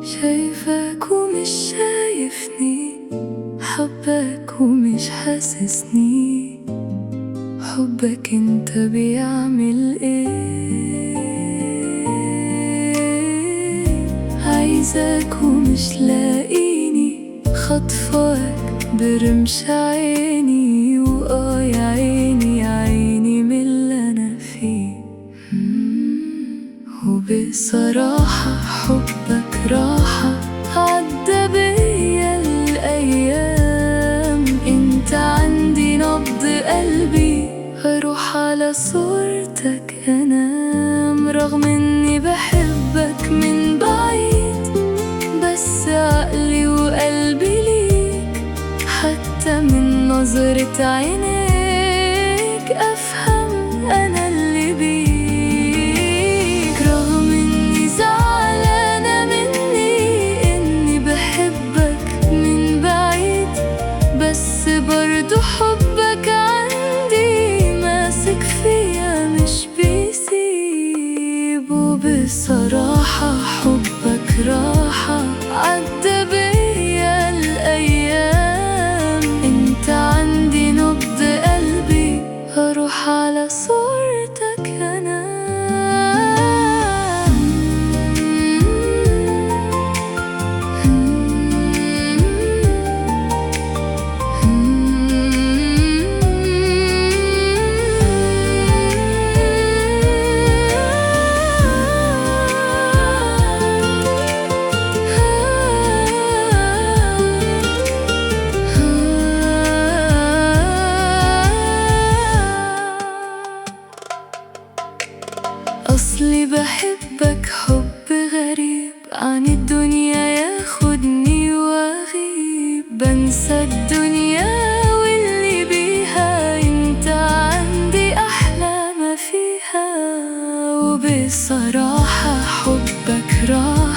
شايفك ومش شايفني، حبك ومش حاسسني، حبك انت بيعمل ايه؟ عايزك ومش لاقيني، خطفك برمش عيني، يا عيني يا عيني من اللي انا فيه. وبصراحة حبك راحة، عدى بيا الأيام، انت عندي نبض قلبي، هروح على صورتك انام. رغم اني بحبك من بعيد، بس عقلي وقلبي ليك، حتى من نظرة عينيك أفهم أنا اللي بيك. رغم إني زعلانة مني إني بحبك من بعيد، بس برضو حبك عندي ماسك فيا مش بيسيب. وبصراحة حبك راحة، عدى بيا الأيام، انت عندي نبض قلبي، هروح على صورتك أنا. أصلي بحبك حب غريب عن الدنيا، ياخدني واغيب، بنسى الدنيا واللي بيها، انت عندي أحلى ما فيها. وبصراحة حبك راحة،